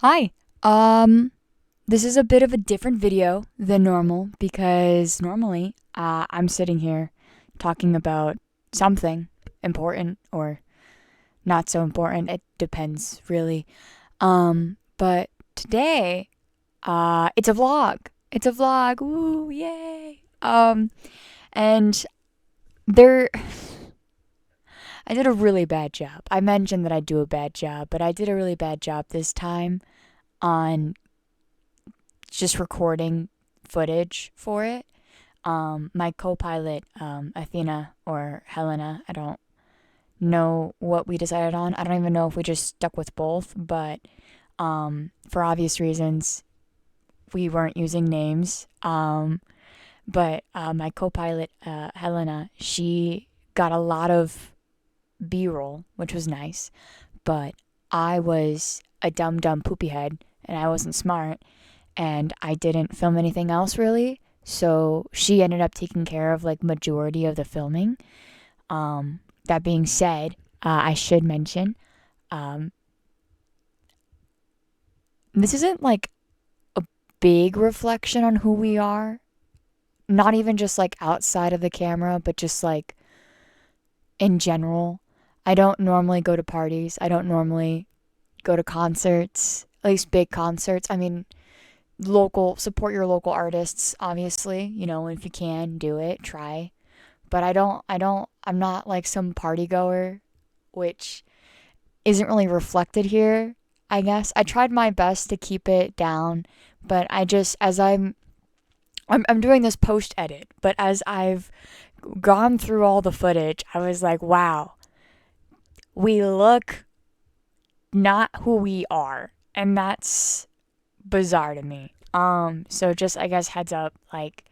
Hi. This is a bit of a different video than normal because normally I'm sitting here talking about something important or not so important. It depends, really. But today, it's a vlog. It's a vlog. Woo, yay. And there, I did a really bad job. I mentioned that I do a bad job, but I did a really bad job this time on just recording footage for it. My co-pilot, Athena or Helena, I don't know what we decided on. I don't even know if we just stuck with both, but for obvious reasons, we weren't using names. But my co-pilot, Helena, she got a lot of B-roll, which was nice, but I was a dumb poopy head and I wasn't smart and I didn't film anything else really. So she ended up taking care of like majority of the filming. That being said, I should mention, um, this isn't like a big reflection on who we are. Not even just like outside of the camera, but just like in general. I don't normally go to parties. I don't normally go to concerts, at least big concerts. I mean, support your local artists, obviously, if you can do it, try. But I'm not like some party goer, which isn't really reflected here, I guess. I tried my best to keep it down, but I just, as I'm doing this post edit, but as I've gone through all the footage, I was like, wow, we look not who we are. And that's bizarre to me. So just I guess heads up, like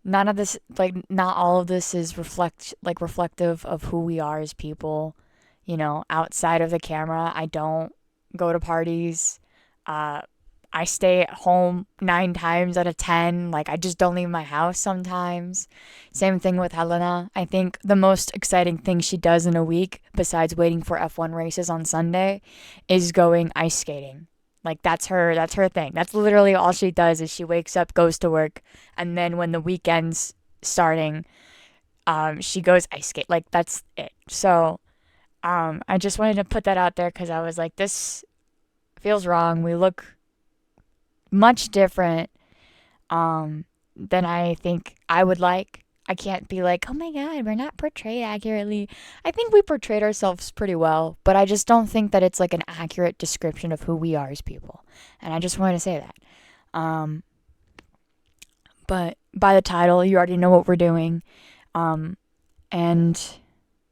none of this, like not all of this is reflective of who we are as people. Outside of the camera, I don't go to parties. I stay at home 9 times out of 10. Like I just don't leave my house sometimes. Same thing with Helena. I think the most exciting thing she does in a week, besides waiting for F1 races on Sunday, is going ice skating. Like that's her thing. That's literally all she does is she wakes up, goes to work, and then when the weekend's starting, she goes ice skate. Like that's it. So, I just wanted to put that out there because I was like, this feels wrong. We look much different than I think I would like. I can't be like, oh my god, we're not portrayed accurately. I think we portrayed ourselves pretty well, but I just don't think that it's like an accurate description of who we are as people. And I just wanted to say that. Um, but by the title, you already know what we're doing. Um, and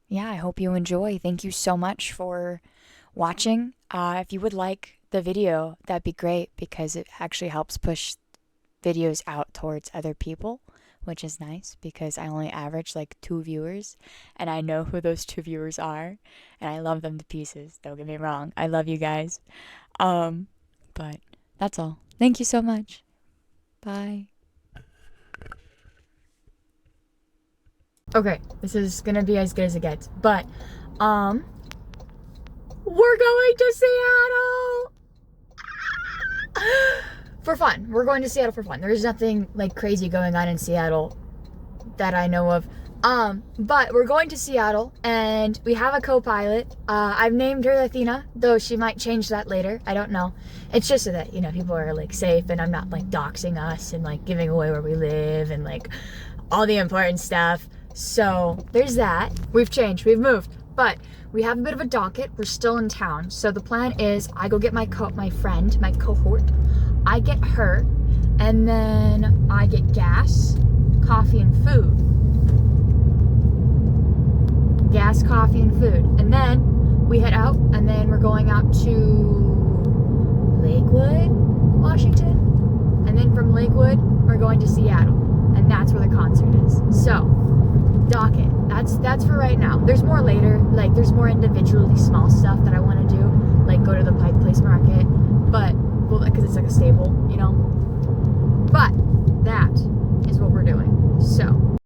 yeah, I hope you enjoy. Thank you so much for watching. If you would like the video, that'd be great because it actually helps push videos out towards other people, which is nice because I only average like 2 viewers and I know who those 2 viewers are and I love them to pieces. Don't get me wrong. I love you guys. Um, but that's all. Thank you so much. Bye. Okay, this is gonna be as good as it gets, but um we're going to Seattle for fun. We're going to Seattle for fun. There's nothing like crazy going on in Seattle that I know of. But we're going to Seattle and we have a co-pilot. I've named her Athena, though she might change that later. I don't know. It's just so that, people are like safe and I'm not like doxing us and like giving away where we live and like all the important stuff. So there's that. We've changed, we've moved, but we have a bit of a docket. We're still in town. So the plan is I go get my friend, my cohort. I get her, and then I get gas, coffee, and food. Gas, coffee, and food. And then we head out, and then we're going out to Lakewood, Washington. And then from Lakewood, we're going to Seattle. And that's where the concert is. So, docket. That's for right now. There's more later. Like, there's more individually small stuff that I want to do. Like, go to the Pike Place Market. But, well, because it's like a staple, But, that is what we're doing. So,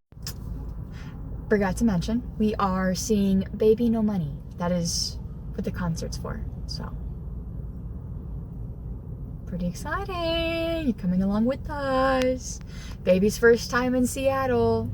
forgot to mention, we are seeing BBNO Money. That is what the concert's for. So, Pretty exciting. You're coming along with us. Baby's first time in Seattle.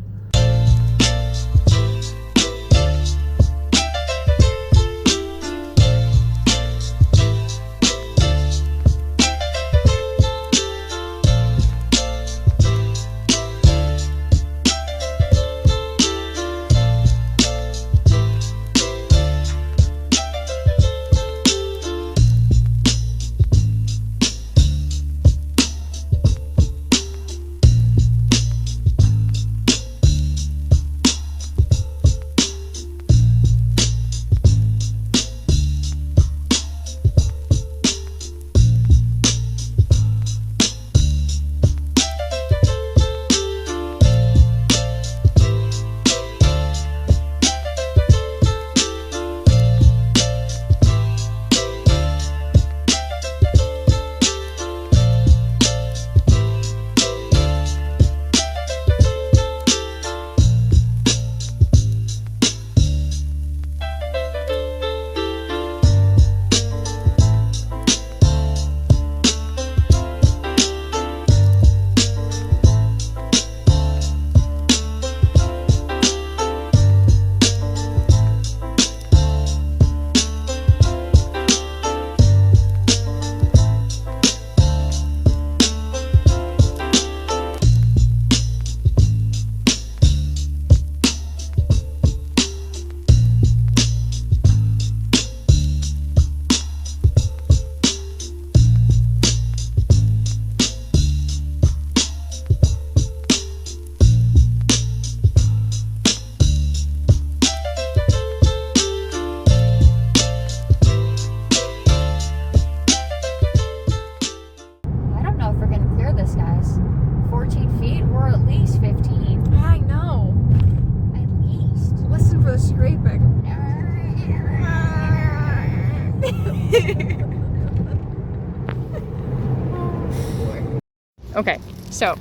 Okay, so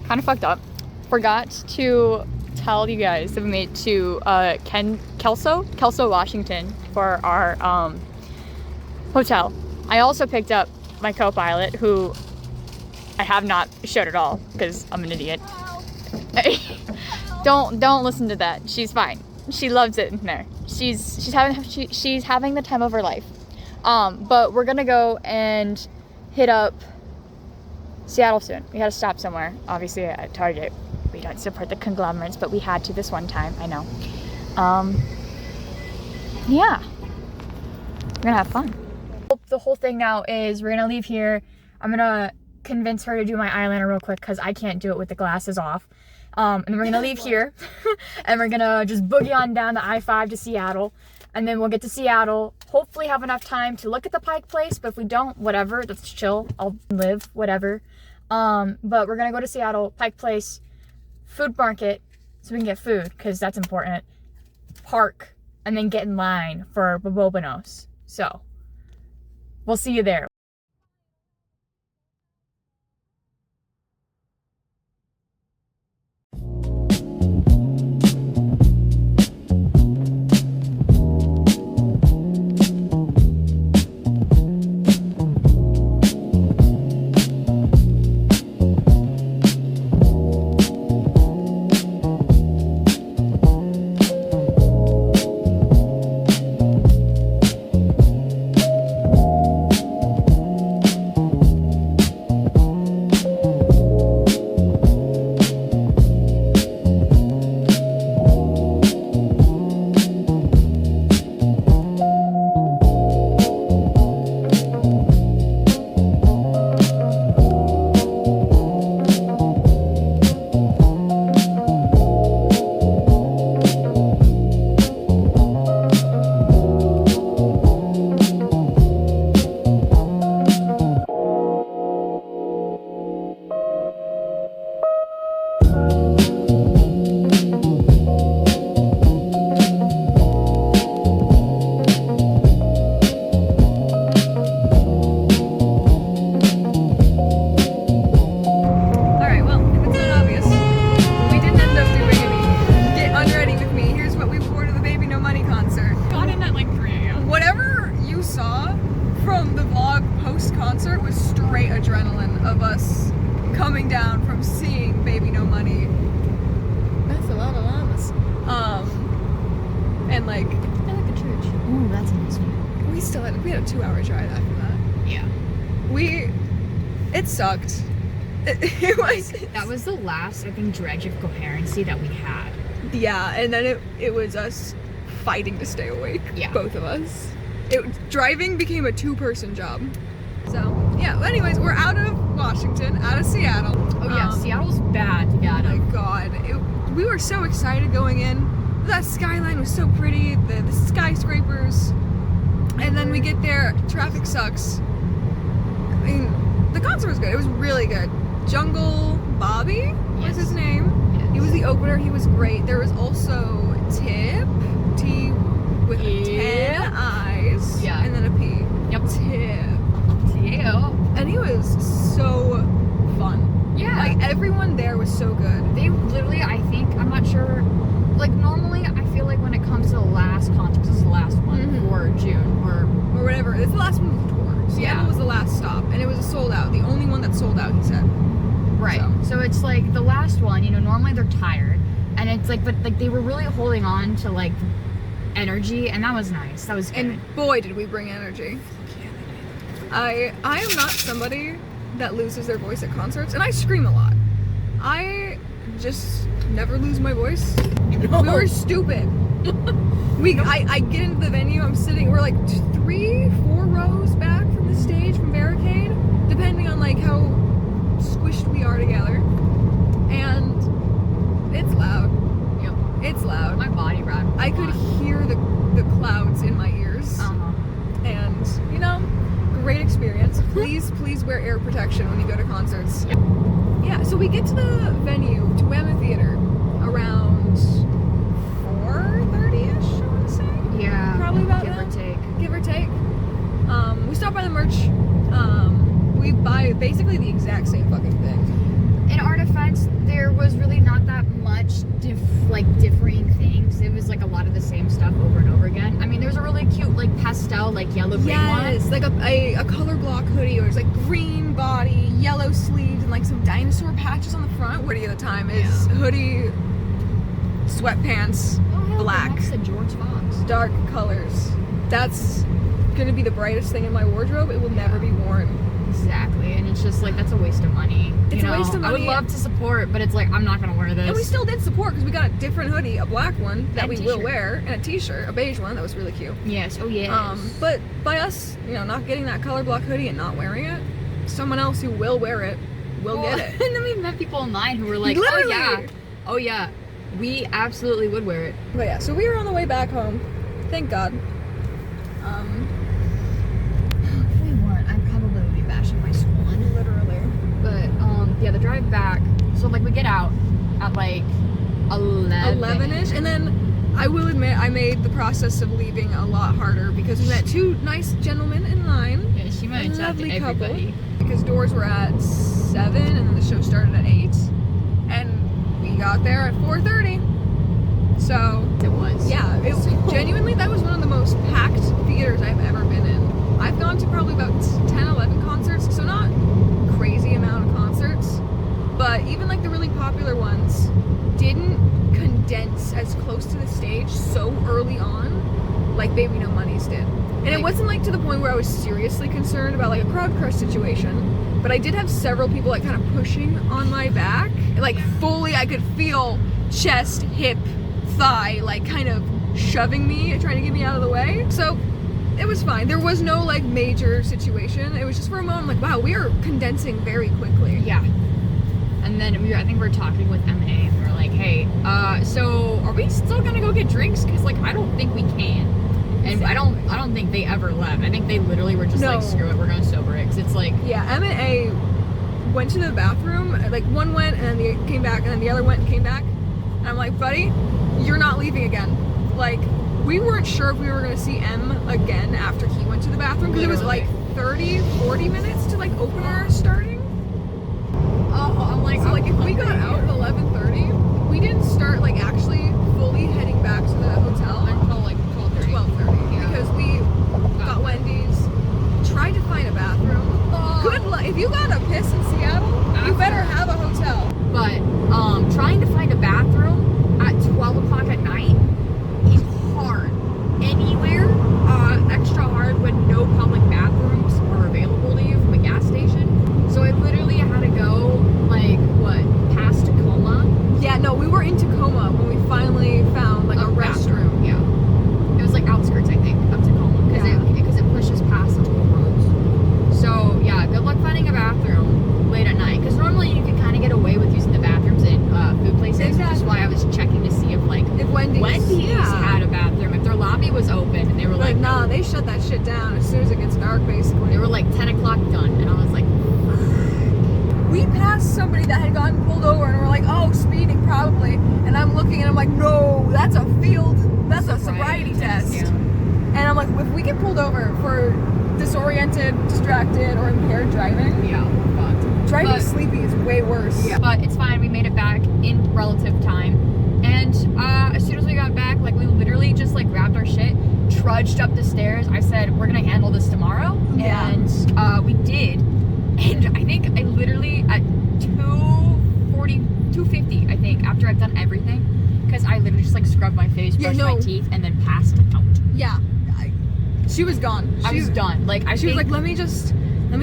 kind of fucked up. Forgot to tell you guys that we made it to Kelso, Washington for our hotel. I also picked up my co-pilot, who I have not showed at all because I'm an idiot. Don't listen to that. She's fine. She loves it in there. She's having the time of her life. But we're gonna go and hit up Seattle soon. We had to stop somewhere. Obviously at Target. We don't support the conglomerates, but we had to this one time. I know. Yeah. We're gonna have fun. The whole thing now is we're gonna leave here. I'm gonna convince her to do my eyeliner real quick because I can't do it with the glasses off. And we're gonna leave here and we're gonna just boogie on down the I-5 to Seattle. And then we'll get to Seattle, hopefully have enough time to look at the Pike Place, but if we don't, whatever, let's chill, I'll live, whatever. But we're gonna go to Seattle, Pike Place, food market, so we can get food, because that's important, park, and then get in line for BBNOs. So, we'll see you there. Concert was straight had a 2-hour drive after that. Yeah. It sucked. It was. That was the last, I think, dredge of coherency that we had. Yeah, and then it was us fighting to stay awake. Yeah. Both of us. Driving became a 2-person job. So, yeah, well, anyways, we're out of Washington, out of Seattle. Oh, yeah, Seattle's bad to get out of. Oh my god. We were so excited going in. That skyline was so pretty, the skyscrapers. And then we get there, traffic sucks. I mean, the concert was good. It was really good. Jungle Bobby was his name. Yes. He was the opener. He was great. There was also Tip, T with 10 I's, and then a P. Yep. Tip. And he was so fun. Yeah. Like, everyone there was so good. They literally, I think, I'm not sure, like, normally I feel like when it comes to the last concert, this is the last one for June, or whatever, it's the last one of the tour. Seattle was the last stop, and it was a sold out, the only one that sold out, he said. Right. So it's like the last one, you know, normally they're tired, and it's like, but like they were really holding on to like energy, and that was nice. That was good. And boy, did we bring energy. I am not somebody that loses their voice at concerts, and I scream a lot. I just never lose my voice. No. We were stupid. I get into the venue, we're like 3-4 rows back from the stage, from barricade, depending on like how squished we are together. And it's loud. Yep. It's loud. My body rattled. I could hear the clouds in my ears. And, you know, great experience. Please wear air protection when you go to concerts. Yep. Yeah, so we get to the venue, to Whammy Theater, around 4:30ish, I want to say. Yeah. Probably about give that. Give or take. We stop by the merch. We buy basically the exact same fucking thing. In our defense, there was really not that much differing things. It was like a lot of the same stuff over and over again. I mean, there was a really cute like pastel, like yellow green one. Yes, like a color block hoodie, or it's like green body, yellow sleeves, and like some dinosaur patches on the front. Woody at the time is hoodie, sweatpants, black, next to George Fox. Dark colors. That's gonna be the brightest thing in my wardrobe. It will never be worn. Exactly, and it's just like that's a waste of money. It's a waste of money. I would love to support, but it's like I'm not gonna wear this. And we still did support because we got a different hoodie, a black one that we will wear, and a t-shirt, a beige one that was really cute. Yes, oh yes. But by us, you know, not getting that color block hoodie and not wearing it, someone else who will wear it will get it. And then we met people online who were like, oh yeah, we absolutely would wear it. But yeah, so we were on the way back home. Thank God. If we weren't, I probably would be bashing my school in. Literally. But yeah, the drive back. So like we get out at like 11-ish, and then I will admit I made the process of leaving a lot harder because we met 2 nice gentlemen in line. Yeah, she might have talked to Couple, everybody. because doors were at 7 and then the show started at 8, and we got there at 4:30. So it was. Yeah, it was genuinely, that was one of the most packed theaters I've ever been in. I've gone to probably about 10, 11 concerts, so not crazy amount of concerts, but even like the really popular ones didn't condense as close to the stage so early on like BBNO Money's did. And it wasn't like to the point where I was seriously concerned about like a crowd crush situation, but I did have several people like kind of pushing on my back, like fully I could feel chest, hip, thigh like kind of shoving me, trying to get me out of the way. So it was fine. There was no like major situation. It was just for a moment like, wow, we are condensing very quickly. Yeah. And then I think we were talking with M&A and we were like, hey, so are we still gonna go get drinks? Because like I don't think we can. And I don't think they ever left. I think they literally were just like, screw it, we're gonna sober it. Because it's like, yeah, M&A went to the bathroom, like one went and then they came back, and then the other went and came back. And I'm like, buddy, you're not leaving again. Like, we weren't sure if we were gonna see M again after he went to the bathroom, because it was like 30-40 minutes to like opener starting. I'm like, so like if we got out at 11:30, we didn't start like actually fully heading back to the hotel until like 12:30. Because we got Wendy's, tried to find a bathroom. Good luck. If you got a piss in Seattle, you better have a hotel. But trying to find a bathroom at 12 o'clock at night is hard. Anywhere, extra hard when no public somebody that had gotten pulled over and were like, oh, speeding probably. And I'm looking and I'm like, no, that's a sobriety test. Yeah. And I'm like, if we get pulled over for disoriented, distracted, or impaired driving, Yeah, but driving sleepy is way worse. yeah. But it's fine. We made it back in relative time. And as soon as we got back, like, we literally just, like, grabbed our shit, trudged up the stairs. I said, we're going to handle this tomorrow. Yeah. And we did. And I think I literally, at 2:50, I think, after I've done everything, because I literally just, like, scrubbed my face, brushed my teeth, and then passed out. Yeah. She was gone. I was done. Like, she was like, let me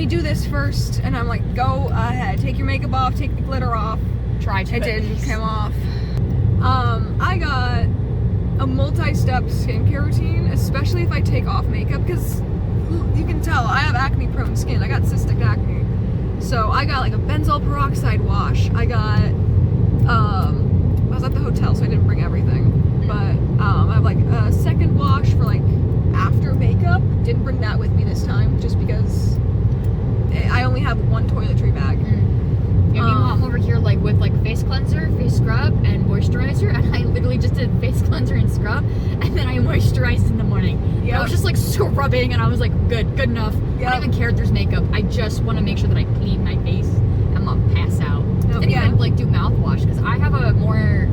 do this first. And I'm like, go ahead. Take your makeup off. Take the glitter off. Try to. It didn't come off. I got a multi-step skincare routine, especially if I take off makeup, because you can tell I have acne-prone skin. I got cystic acne. So I got like a benzoyl peroxide wash. I got, I was at the hotel, so I didn't bring everything. But I have like a second wash for like after makeup. Didn't bring that with me this time, just because I only have one toiletry bag. Yeah, I'm over here like with like face cleanser, face scrub, and moisturizer, and I literally just did face cleanser and scrub, and then I moisturized in the morning. Yeah, I was just like scrubbing, and I was like, good enough. Yep. I don't even care if there's makeup. I just want to make sure that I clean my face and not pass out. Didn't even like do mouthwash because I have a more.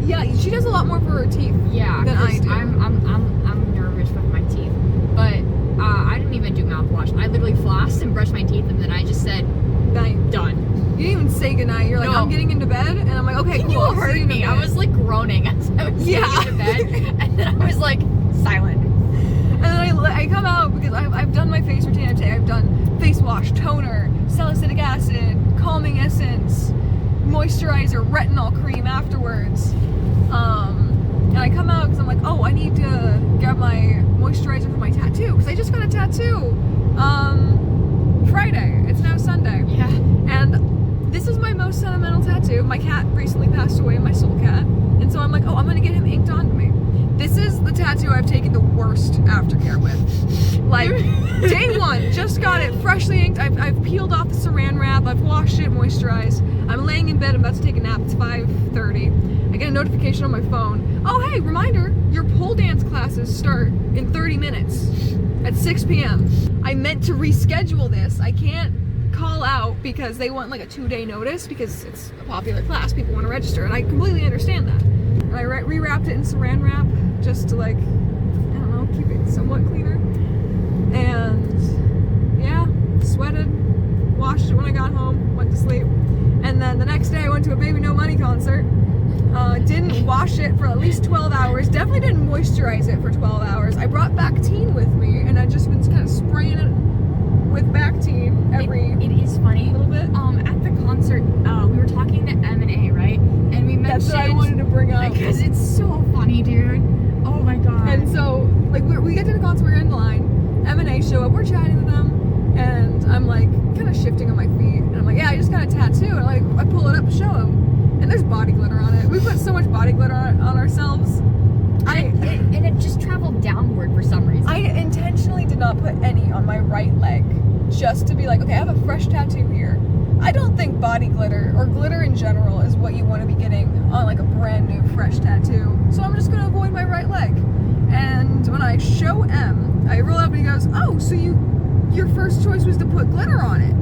Yeah, she does a lot more for her teeth. Yeah, than I do. I'm nervous with my teeth, but I didn't even do mouthwash. I literally flossed and brushed my teeth, and then I just said, done. You didn't even say goodnight. You're like, no. I'm getting into bed, and I'm like, okay, cool. You heard me. I was like groaning as I was getting into bed, and then I was like silent. And then I come out because I've done my face routine today. I've done face wash, toner, salicylic acid, calming essence, moisturizer, retinol cream afterwards. And I come out because I'm like, oh, I need to grab my moisturizer for my tattoo, because I just got a tattoo Friday. It's now Sunday. Yeah. And this is my most sentimental tattoo. My cat recently passed away, my soul cat. And so I'm like, oh, I'm going to get him inked onto me. This is the tattoo I've taken the worst aftercare with. Like, day one, just got it freshly inked. I've peeled off the saran wrap. I've washed it, moisturized. I'm laying in bed. I'm about to take a nap. It's 5:30. I get a notification on my phone. Oh, hey, reminder, your pole dance classes start in 30 minutes at 6 p.m. I meant to reschedule this. I can't call out because they want like a 2-day notice because it's a popular class. People want to register, and I completely understand that. And I rewrapped it in saran wrap just to, like, I don't know, keep it somewhat cleaner. And yeah, sweated, washed it when I got home, went to sleep. And then the next day I went to a BBNO Money concert. Didn't wash it for at least 12 hours. Definitely didn't moisturize it for 12 hours. I brought Bactine with me, and I just been kind of spraying it with Bactine it is funny. Little bit. At the concert, we were talking to M&A, right? And we mentioned. That's what I wanted to bring up. Because it's so funny, dude. Oh my god. And so, like, we get to the concert, we're in line. M&A show up, we're chatting with them, and I'm like, kind of shifting on my feet, and I'm like, yeah, I just got a tattoo, and like, I pull it up to show him. And there's body glitter on it. We put so much body glitter on ourselves. And it just traveled downward for some reason. I intentionally did not put any on my right leg, just to be like, okay, I have a fresh tattoo here. I don't think body glitter, or glitter in general, is what you want to be getting on like a brand new fresh tattoo. So I'm just going to avoid my right leg. And when I show M, I roll up and he goes, oh, so your first choice was to put glitter on it.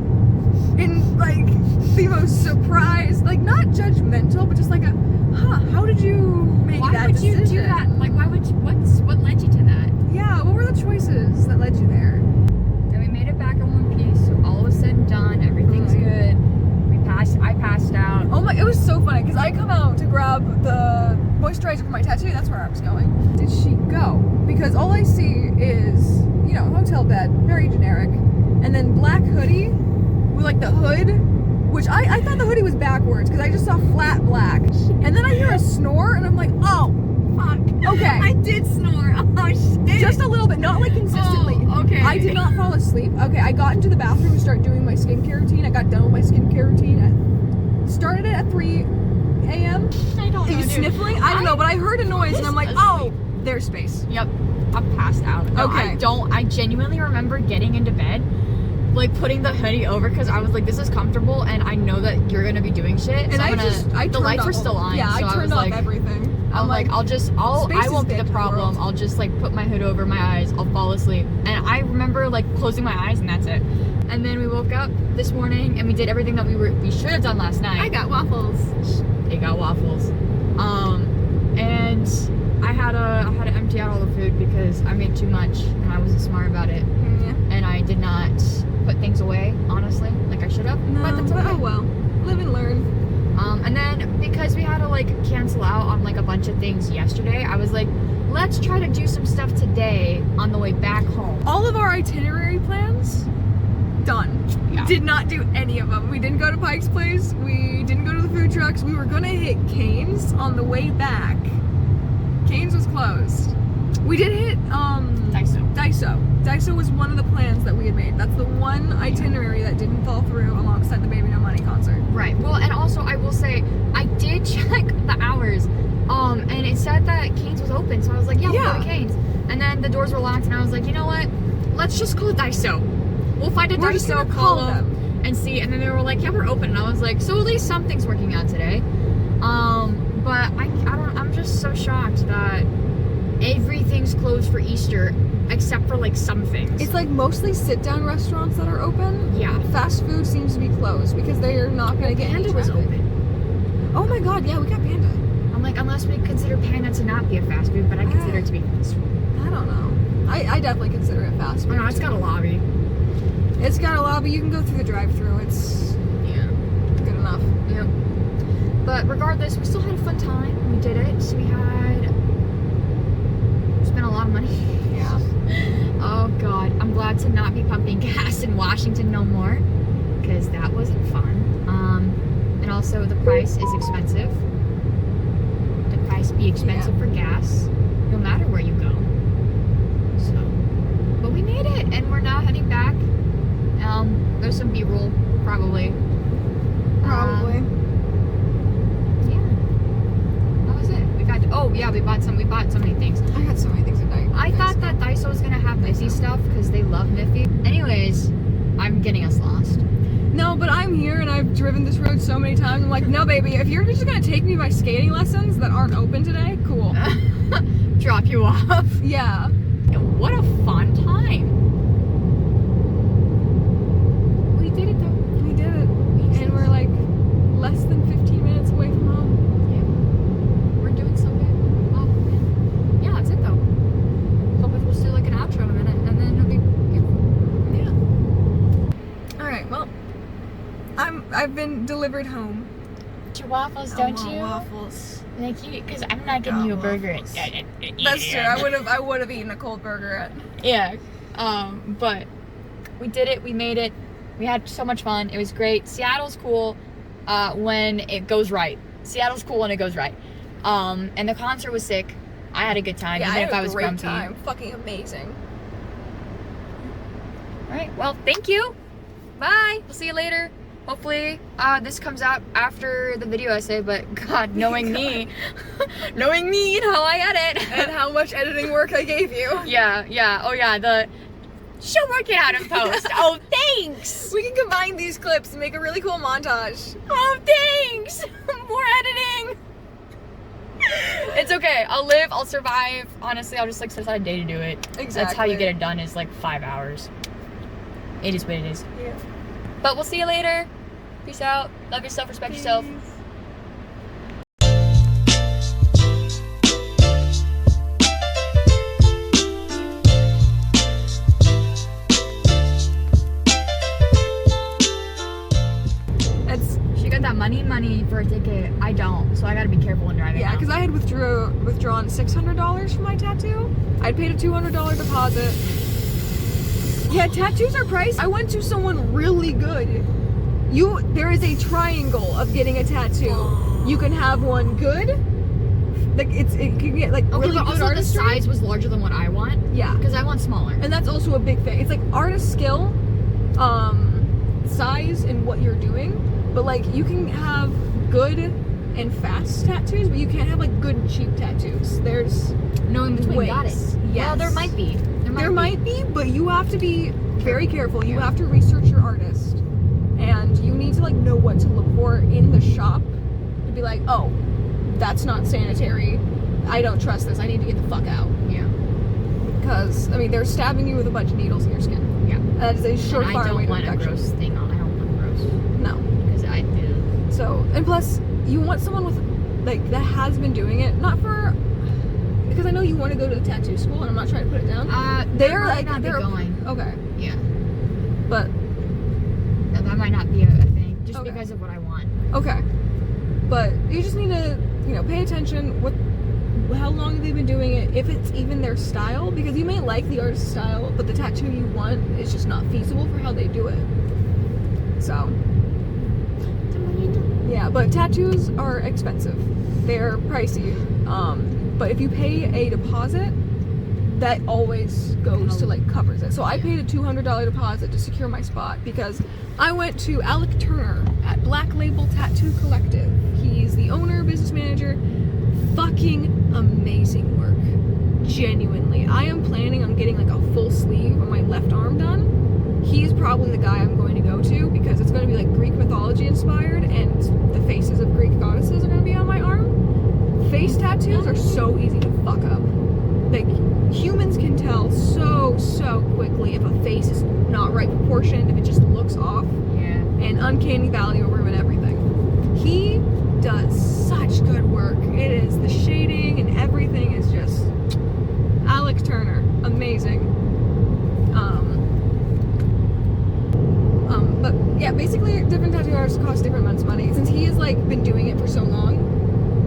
In like the most surprised, like not judgmental, but just like how did you make that decision? Why would you do that? Like, what led you to that? Yeah, what were the choices that led you there? Then we made it back in one piece, so all was said and done, everything's good. I passed out. Oh my, it was so funny, because I come out to grab the moisturizer for my tattoo, that's where I was going. Did she go? Because all I see is, you know, hotel bed, very generic, and then black hoodie, with like the hood, which I thought the hoodie was backwards because I just saw flat black. And then I hear a snore and I'm like, oh, fuck. Okay. I did snore. Oh, shit. Just a little bit, not like consistently. Oh, okay. I did not fall asleep. Okay, I got into the bathroom to start doing my skincare routine. I got done with my skincare routine. Started it at 3 a.m. I don't know, Are you sniffling? I don't know, but I heard a noise and I'm like, oh, there's space. Yep. I passed out. No, Okay. I genuinely remember getting into bed like putting the hoodie over because I was like, this is comfortable and I know that you're gonna be doing shit. And so the lights were still on. Yeah, so I turned off like, everything. I'm like, I won't be the problem. I'll just like put my hood over my eyes. I'll fall asleep. And I remember like closing my eyes and that's it. And then we woke up this morning and we did everything that we should have done last night. I got waffles. They got waffles. And I had to empty out all the food because I made too much and I wasn't smart about it. Yeah. And I did not put things away, honestly, like I should have. No, but that's okay. oh well. Live and learn. And then because we had to like cancel out on like a bunch of things yesterday, I was like, let's try to do some stuff today on the way back home. All of our itinerary plans done. Yeah. Did not do any of them. We didn't go to Pike's Place. We didn't go to the food trucks. We were gonna hit Cane's on the way back. Cane's was closed. We did hit Daiso was one of the plans that we had made. That's the one itinerary that didn't fall through alongside the Baby No Money concert. Right. Well, and also I will say I did check the hours, and it said that Cane's was open, so I was like, yeah, we'll go to Cane's. And then the doors were locked, and I was like, you know what? Let's just call Daiso. We'll find a We're just Daiso, gonna call them, and see. And then they were like, yeah, we're open. And I was like, so at least something's working out today. But I'm just so shocked that everything's closed for Easter except for like some things. It's like mostly sit-down restaurants that are open. Yeah. Fast food seems to be closed because they are not going to get any Panda was traffic. open. Oh my god, yeah, we got Panda. I'm like, unless we consider Panda to not be a fast food, but I consider it to be fast food. I don't know. I definitely consider it fast food. Oh no, it's got a lobby. It's got a lobby. You can go through the drive-thru. It's Yeah. good enough. Yep. But regardless, we still had a fun time. We did it. We spent a lot of money. Yeah. Oh god, I'm glad to not be pumping gas in Washington no more, because that wasn't fun. And also the price is expensive. The price be expensive for gas, no matter where you go. So, but we made it, and we're now heading back. There's some B-roll, probably. Probably. Yeah. That was it. We bought so many things. I got so many things tonight. I thought that Daiso was gonna have Miffy stuff because they love Miffy. Anyways, I'm getting us lost. No, but I'm here and I've driven this road so many times. I'm like, no, baby, if you're just gonna take me by skating lessons that aren't open today, cool. Drop you off. Yeah. What a fun time. We did it though. We did it. And we're like less than 15 minutes away from home. We're doing so good. Oh man. Yeah, that's it though. So we'll just do like an outro in a minute and then it'll be Yeah. Alright, well. I've been delivered home. your waffles, I don't want you? Waffles. Thank you, because I'm not getting you a burger. That's true. I would have eaten a cold burger at. Yeah. But we did it. We made it. We had so much fun. It was great. Seattle's cool when it goes right. Seattle's cool when it goes right. And the concert was sick. I had a good time, even if I was grumpy. Time. Fucking amazing. All right. Well, thank you. Bye. We'll see you later. Hopefully, this comes out after the video essay, but God, knowing me, knowing me and how I edit. And how much editing work I gave you. Yeah. Oh yeah, she'll work it out in post. Oh, thanks. We can combine these clips and make a really cool montage. Oh, thanks. More editing. It's okay. I'll live. I'll survive. Honestly, I'll just like set aside a day to do it. Exactly. That's how you get it done. Is like 5 hours. It is what it is. Yeah. But we'll see you later. Peace out. Love yourself. Respect yourself. She got that money for a ticket. I don't, so I gotta be careful when driving. Yeah, because I had withdrawn $600 for my tattoo. I'd paid a $200 deposit. Yeah, tattoos are pricey. I went to someone really good. There is a triangle of getting a tattoo. You can have one good. Like it can get like really but good also artistry. the size was larger than what I want. Yeah, because I want smaller. and that's also a big thing. It's like artist skill, size, and what you're doing. But like you can have good and fast tattoos, but you can't have like good and cheap tattoos. There's No in between. ways. Got it. Yes. Well, there might be. There might be, but you have to be very careful. You have to research artist, and you need to like know what to look for in the shop to be like, oh, that's not sanitary. I don't trust this. I need to get the fuck out. Yeah. Because I mean, they're stabbing you with a bunch of needles in your skin. Yeah. That is a surefire way to I don't want a infection. gross thing on. I don't want gross. No. Because I do. So, and plus, you want someone with like that has been doing it, not for. Because I know you want to go to the tattoo school, and I'm not trying to put it down. They're like not they're going. Okay, Yeah. but That might not be a thing, just Okay. because of what I want. okay, but you just need to pay attention. How long have they been doing it? If it's even their style, because you may like the artist's style, but the tattoo you want is just not feasible for how they do it. So yeah, but tattoos are expensive. They're pricey. But if you pay a deposit, that always goes to like covers it. So I paid a $200 deposit to secure my spot because I went to Alec Turner at Black Label Tattoo Collective. He's the owner, business manager. Fucking amazing work. Genuinely. I am planning on getting like a full sleeve on my left arm done. He's probably the guy I'm going to go to because it's going to be like Greek mythology inspired, and the faces of Greek goddesses are going to be on my arm. Face tattoos are so easy to fuck up. Like, humans can tell so quickly if a face is not right proportioned, if it just looks off, Yeah. and uncanny valley will ruin everything. He does such good work. It is the shading and everything is just Alex Turner, amazing. But yeah, basically different tattoo artists cost different amounts of money. Since he has like been doing it for so long,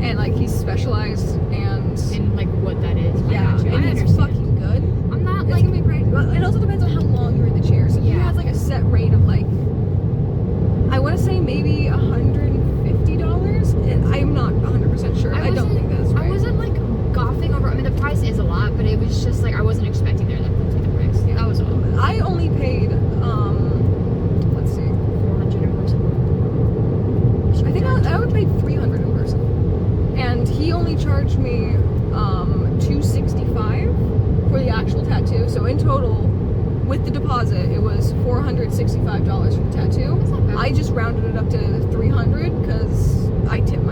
and like he's specialized and like what that is. yeah, I and he's understand. fucking good. I'm not It's like gonna be great. Well, it also depends on how long you're in the chair. So he Yeah. has like a set rate of like, I want to say maybe $150. I'm not 100% sure. I don't think that's right. I wasn't like gothing over. I mean, the price is a lot, but it was just like I wasn't expecting there that to be the price. Yeah. That was all. I only paid, let's see, 400 in person. I think I would pay 300 in person, and he only charged me $265 for the actual tattoo. So in total, with the deposit, it was $465 for the tattoo. That's not bad. I just rounded it up to 300 because I tipped